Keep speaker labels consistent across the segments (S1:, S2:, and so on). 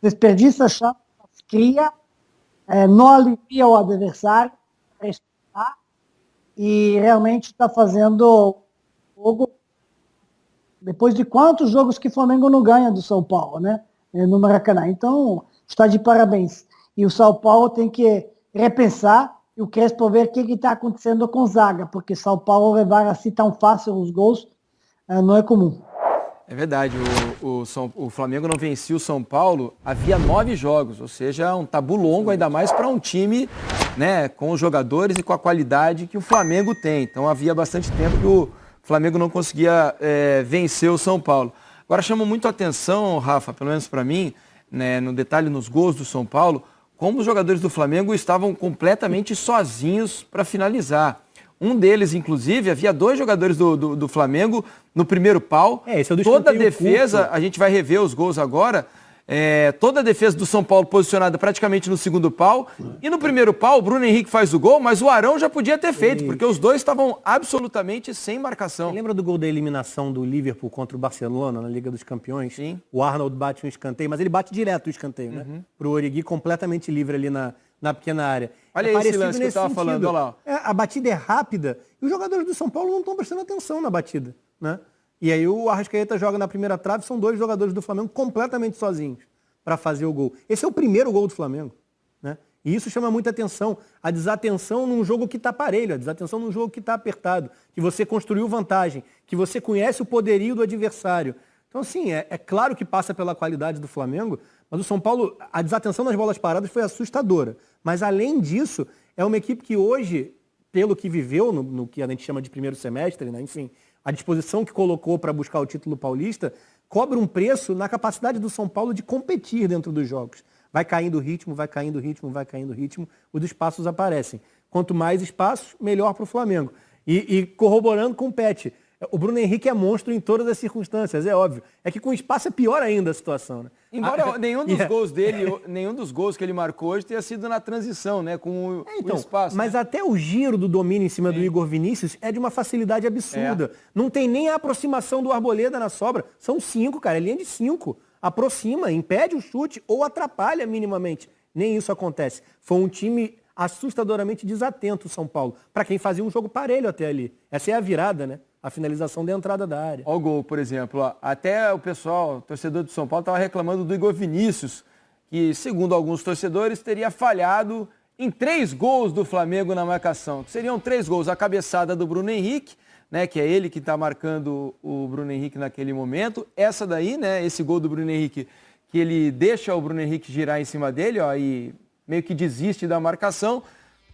S1: desperdiça a chance, cria, não alivia o adversário, e realmente está fazendo jogo. Depois de quantos jogos que o Flamengo não ganha do São Paulo, né? No Maracanã. Então, está de parabéns. E o São Paulo tem que repensar e o Crespo ver o que está acontecendo com zaga, porque São Paulo levar assim tão fácil os gols não é comum.
S2: É verdade, o Flamengo não vencia o São Paulo havia 9 jogos, ou seja, um tabu longo, ainda mais para um time, né, com os jogadores e com a qualidade que o Flamengo tem. Então havia bastante tempo que o Flamengo não conseguia vencer o São Paulo. Agora chama muito a atenção, Rafa, pelo menos para mim, né, no detalhe nos gols do São Paulo, como os jogadores do Flamengo estavam completamente sozinhos para finalizar. Um deles, inclusive, havia 2 jogadores do Flamengo no primeiro pau.
S3: Esse é o do
S2: toda a defesa,
S3: curto.
S2: a gente vai rever os gols agora, toda a defesa do São Paulo posicionada praticamente no segundo pau. E no primeiro pau, o Bruno Henrique faz o gol, mas o Arão já podia ter feito, porque os dois estavam absolutamente sem marcação.
S3: Você lembra do gol da eliminação do Liverpool contra o Barcelona na Liga dos Campeões?
S2: Sim.
S3: O Arnold bate um escanteio, mas ele bate direto o escanteio, né? Pro Origi completamente livre ali na pequena área.
S2: Olha esse lance que eu estava falando, olha lá.
S3: A batida é rápida e os jogadores do São Paulo não estão prestando atenção na batida, né? E aí o Arrascaeta joga na primeira trave, são 2 jogadores do Flamengo completamente sozinhos para fazer o gol. Esse é o primeiro gol do Flamengo, né? E isso chama muita atenção. A desatenção num jogo que está parelho, a desatenção num jogo que está apertado, que você construiu vantagem, que você conhece o poderio do adversário. Então, assim, é claro que passa pela qualidade do Flamengo, mas o São Paulo, a desatenção nas bolas paradas foi assustadora. Mas, além disso, é uma equipe que hoje, pelo que viveu, no que a gente chama de primeiro semestre, né? Enfim, a disposição que colocou para buscar o título paulista, cobra um preço na capacidade do São Paulo de competir dentro dos jogos. Vai caindo o ritmo, vai caindo o ritmo, vai caindo o ritmo, os espaços aparecem. Quanto mais espaços, melhor para o Flamengo. E corroborando com o Pet, o Bruno Henrique é monstro em todas as circunstâncias, é óbvio. É que com espaço é pior ainda a situação, né?
S2: Embora nenhum dos gols dele, nenhum dos gols que ele marcou hoje tenha sido na transição, né? Com o espaço.
S3: Mas
S2: né?
S3: até o giro do domínio em cima do Igor Vinícius é de uma facilidade absurda. Não tem nem a aproximação do Arboleda na sobra. São 5, cara, é linha de 5. Aproxima, impede o chute ou atrapalha minimamente. Nem isso acontece. Foi um time assustadoramente desatento, o São Paulo, para quem fazia um jogo parelho até ali. Essa é a virada, né? A finalização da entrada da área.
S2: Olha o gol, por exemplo. Ó. Até o pessoal, torcedor do São Paulo, estava reclamando do Igor Vinícius, que, segundo alguns torcedores, teria falhado em 3 gols do Flamengo na marcação. Seriam 3 gols. A cabeçada do Bruno Henrique, né, que é ele que está marcando o Bruno Henrique naquele momento. Essa daí, né, esse gol do Bruno Henrique, que ele deixa o Bruno Henrique girar em cima dele, ó, e meio que desiste da marcação.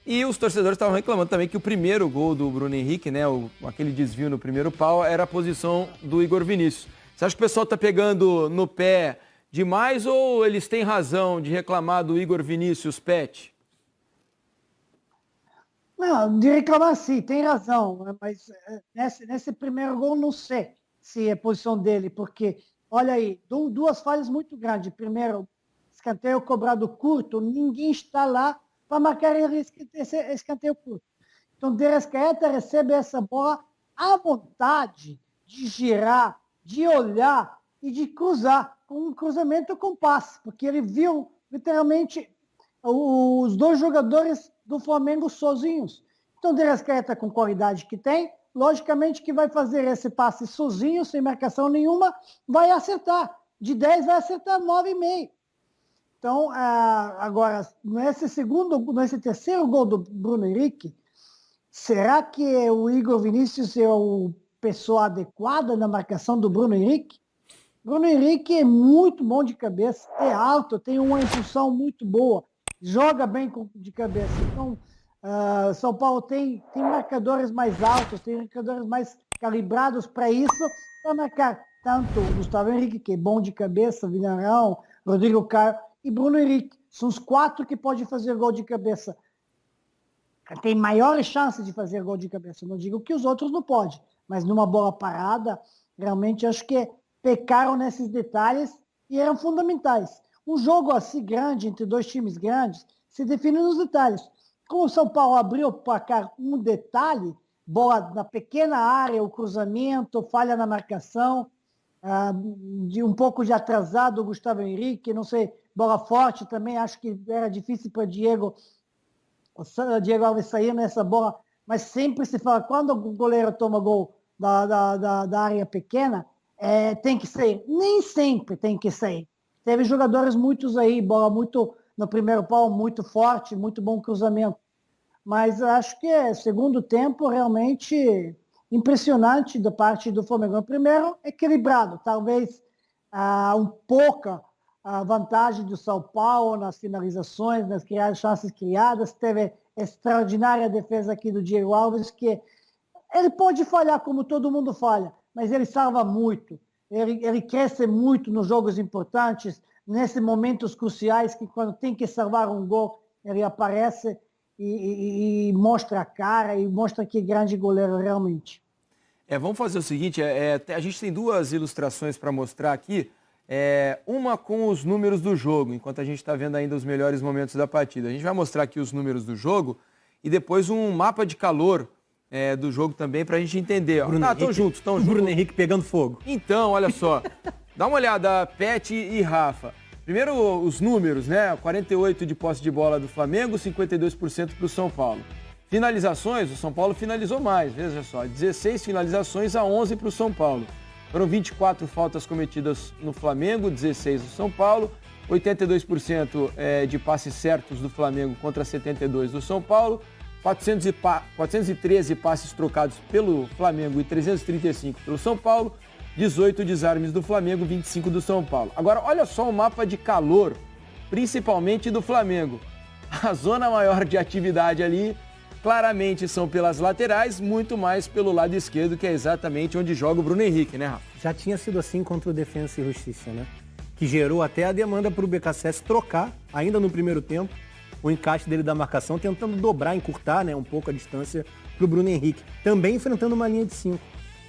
S2: E os torcedores estavam reclamando também que o primeiro gol do Bruno Henrique, né, aquele desvio no primeiro pau, era a posição do Igor Vinícius. Você acha que o pessoal está pegando no pé demais ou eles têm razão de reclamar do Igor Vinícius, Pet?
S1: Não, de reclamar sim, tem razão, mas nesse primeiro gol não sei se é posição dele, porque, olha aí, 2 falhas muito grandes. Primeiro, escanteio cobrado curto, ninguém está lá para marcar esse escanteio curto. Então, De Arrascaeta recebe essa bola à vontade de girar, de olhar e de cruzar, com um cruzamento com passe, porque ele viu, literalmente, os 2 jogadores do Flamengo sozinhos. Então, De Arrascaeta, com qualidade que tem, logicamente que vai fazer esse passe sozinho, sem marcação nenhuma, vai acertar. De 10 vai acertar 9,5. Então, agora, nesse terceiro gol do Bruno Henrique, será que o Igor Vinícius é a pessoa adequada na marcação do Bruno Henrique? Bruno Henrique é muito bom de cabeça, é alto, tem uma impulsão muito boa, joga bem de cabeça. Então, São Paulo tem marcadores mais altos, tem marcadores mais calibrados para isso, para marcar tanto o Gustavo Henrique, que é bom de cabeça, Villarão, Rodrigo Caio, e Bruno Henrique. São os 4 que podem fazer gol de cabeça. Tem maiores chances de fazer gol de cabeça. Não digo que os outros não podem, mas numa bola parada, realmente acho que pecaram nesses detalhes e eram fundamentais. Um jogo assim grande, entre 2 times grandes, se define nos detalhes. Como o São Paulo abriu o placar um detalhe, bola na pequena área, o cruzamento, falha na marcação, de um pouco de atrasado o Gustavo Henrique, não sei, bola forte também, acho que era difícil para Diego Alves sair nessa bola, mas sempre se fala, quando o goleiro toma gol da área pequena, tem que sair. Nem sempre tem que sair. Teve jogadores muitos aí, bola muito no primeiro pau, muito forte, muito bom cruzamento. Mas acho que segundo tempo realmente impressionante da parte do Flamengo. Primeiro, equilibrado, talvez um pouca a vantagem do São Paulo nas finalizações, nas chances criadas. Teve extraordinária defesa aqui do Diego Alves, que ele pode falhar como todo mundo falha, mas ele salva muito. Ele cresce muito nos jogos importantes, nesses momentos cruciais, que quando tem que salvar um gol, ele aparece e mostra a cara, e mostra que grande goleiro realmente.
S2: Vamos fazer o seguinte, a gente tem duas ilustrações para mostrar aqui, uma com os números do jogo, enquanto a gente está vendo ainda os melhores momentos da partida. A gente vai mostrar aqui os números do jogo e depois um mapa de calor do jogo também para a gente entender. Estão juntos.
S3: Bruno Henrique pegando fogo.
S2: Então, olha só, dá uma olhada, Pet e Rafa. Primeiro os números, né? 48% de posse de bola do Flamengo, 52% para o São Paulo. Finalizações, o São Paulo finalizou mais, veja só, 16 finalizações a 11 para o São Paulo. Foram 24 faltas cometidas no Flamengo, 16 do São Paulo, 82% de passes certos do Flamengo contra 72 do São Paulo, 413 passes trocados pelo Flamengo e 335 pelo São Paulo, 18 desarmes do Flamengo, 25 do São Paulo. Agora, olha só o mapa de calor, principalmente do Flamengo. A zona maior de atividade ali, claramente são pelas laterais, muito mais pelo lado esquerdo, que é exatamente onde joga o Bruno Henrique, né, Rafa?
S3: Já tinha sido assim contra o Defensa e Justiça, né? Que gerou até a demanda para o BKSS trocar, ainda no primeiro tempo, o encaixe dele da marcação, tentando dobrar, encurtar, né, um pouco a distância para o Bruno Henrique, também enfrentando uma linha de 5.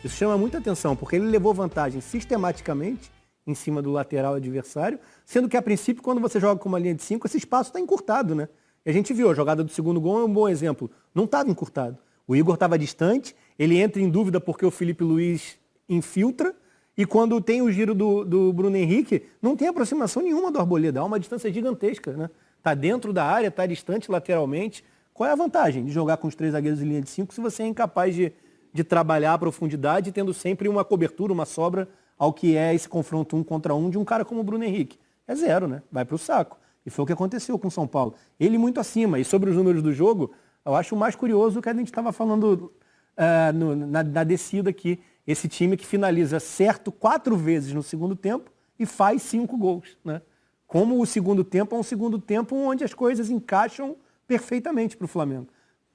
S3: Isso chama muita atenção, porque ele levou vantagem sistematicamente em cima do lateral adversário, sendo que, a princípio, quando você joga com uma linha de 5, esse espaço está encurtado, né? E a gente viu, a jogada do segundo gol é um bom exemplo. Não estava encurtado. O Igor estava distante, ele entra em dúvida porque o Felipe Luiz infiltra, e quando tem o giro do Bruno Henrique, não tem aproximação nenhuma do Arboleda, há uma distância gigantesca, né? Está dentro da área, está distante lateralmente. Qual é a vantagem de jogar com os 3 zagueiros em linha de 5 se você é incapaz de trabalhar a profundidade, tendo sempre uma cobertura, uma sobra ao que é esse confronto 1 contra 1 de um cara como o Bruno Henrique? É zero, né? Vai para o saco. E foi o que aconteceu com o São Paulo. Ele muito acima. E sobre os números do jogo, eu acho o mais curioso que a gente estava falando na descida aqui. Esse time que finaliza certo 4 vezes no segundo tempo e faz 5 gols, né? Como o segundo tempo é um segundo tempo onde as coisas encaixam perfeitamente para o Flamengo.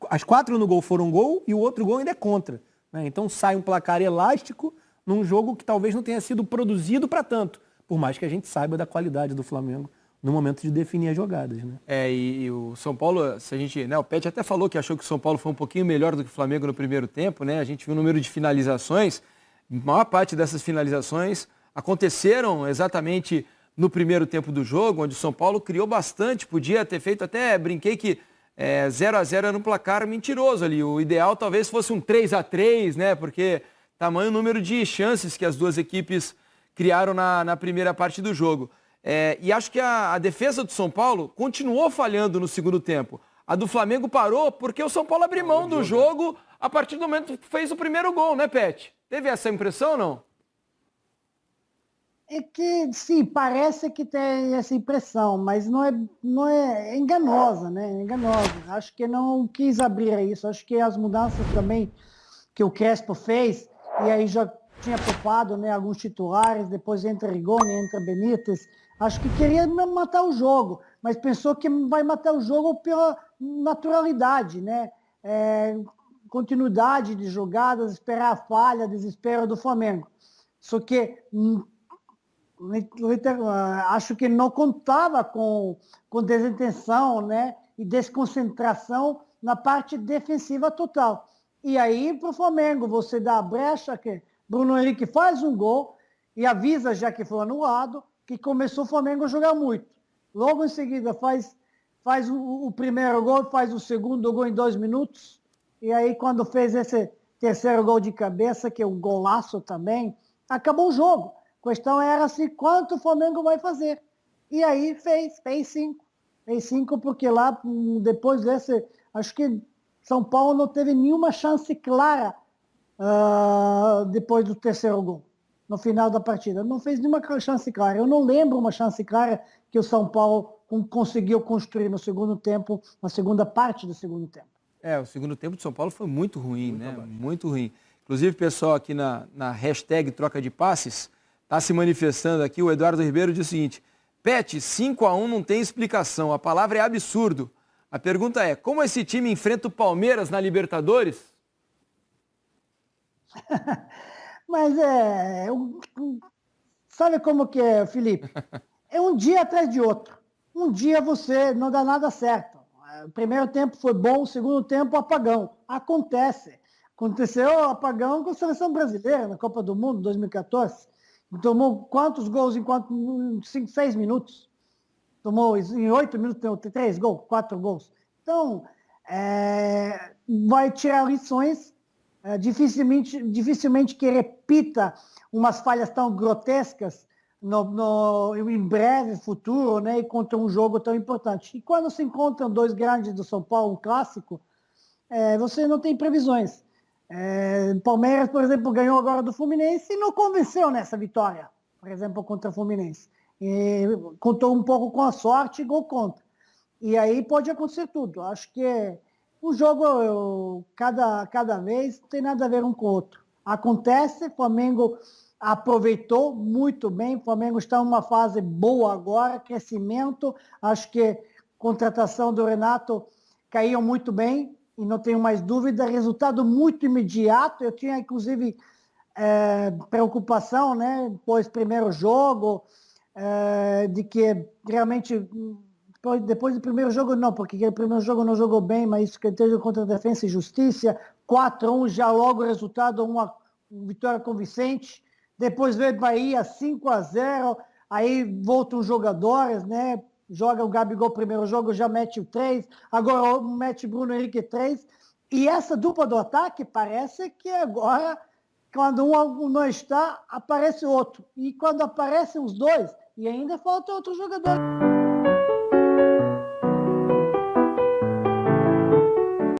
S3: As 4 no gol foram gol e o outro gol ainda é contra, né? Então sai um placar elástico num jogo que talvez não tenha sido produzido para tanto, por mais que a gente saiba da qualidade do Flamengo no momento de definir as jogadas, né?
S2: E o São Paulo, se a gente, né, o Pet até falou que achou que o São Paulo foi um pouquinho melhor do que o Flamengo no primeiro tempo, né? A gente viu o número de finalizações, a maior parte dessas finalizações aconteceram exatamente no primeiro tempo do jogo, onde o São Paulo criou bastante, podia ter feito até, brinquei que 0-0 era um placar mentiroso ali, o ideal talvez fosse um 3-3, né? Porque tamanho número de chances que as duas equipes criaram na primeira parte do jogo. E acho que a defesa do São Paulo continuou falhando no segundo tempo. A do Flamengo parou porque o São Paulo abriu mão do jogo a partir do momento que fez o primeiro gol, né, Pet? Teve essa impressão ou não?
S1: É que, sim, parece que tem essa impressão, mas não é enganosa, né? É enganosa. Acho que não quis abrir isso. Acho que as mudanças também que o Crespo fez, e aí já tinha poupado, né, alguns titulares, depois entra Rigoni, entra Benítez. Acho que queria matar o jogo, mas pensou que vai matar o jogo pela naturalidade, né? Continuidade de jogadas, esperar a falha, desespero do Flamengo. Só que acho que não contava com desintenção, né, e desconcentração na parte defensiva total. E aí, para o Flamengo, você dá a brecha que Bruno Henrique faz um gol e avisa, já que foi anulado, que começou o Flamengo a jogar muito. Logo em seguida faz o primeiro gol, faz o segundo gol em 2 minutos. E aí, quando fez esse terceiro gol de cabeça, que é um golaço também, acabou o jogo. A questão era assim, quanto o Flamengo vai fazer. E aí fez 5. Fez 5 porque lá, depois desse, acho que São Paulo não teve nenhuma chance clara depois do terceiro gol, no final da partida. Não fez nenhuma chance clara. Eu não lembro uma chance clara que o São Paulo conseguiu construir no segundo tempo, na segunda parte do segundo tempo.
S2: O segundo tempo de São Paulo foi muito ruim, né? Muito ruim. Inclusive, o pessoal aqui na hashtag troca de passes está se manifestando aqui. O Eduardo Ribeiro diz o seguinte: Pet, 5-1 não tem explicação. A palavra é absurdo. A pergunta é, como esse time enfrenta o Palmeiras na Libertadores?
S1: Mas sabe como que é, Felipe? É um dia atrás de outro. Um dia você não dá nada certo. O primeiro tempo foi bom, o segundo tempo apagão. Acontece. Aconteceu o apagão com a seleção brasileira na Copa do Mundo 2014. Tomou quantos gols em 5, 6 minutos? Tomou em 8 minutos, tem 3 gols, 4 gols. Então, vai tirar lições. Dificilmente que repita umas falhas tão grotescas em breve futuro, né, e contra um jogo tão importante. E quando se encontram dois grandes do São Paulo, um clássico, você não tem previsões. Palmeiras, por exemplo, ganhou agora do Fluminense e não convenceu nessa vitória, por exemplo, contra o Fluminense. Contou um pouco com a sorte e gol contra. E aí pode acontecer tudo. Acho que um jogo, cada vez, não tem nada a ver um com o outro. Acontece, o Flamengo aproveitou muito bem, o Flamengo está em uma fase boa agora, crescimento, acho que a contratação do Renato caiu muito bem, e não tenho mais dúvida, resultado muito imediato. Eu tinha, inclusive, preocupação, né, depois do primeiro jogo, de que realmente, depois do primeiro jogo não, porque o primeiro jogo não jogou bem, mas que teve contra a Defensa e Justiça, 4-1 já logo o resultado, uma vitória convincente, depois veio Bahia 5-0, aí voltam os jogadores, né, joga o Gabigol primeiro jogo, já mete o 3, agora mete Bruno Henrique 3, e essa dupla do ataque parece que agora, quando um não está, aparece outro, e quando aparecem os dois, e ainda falta outro jogador.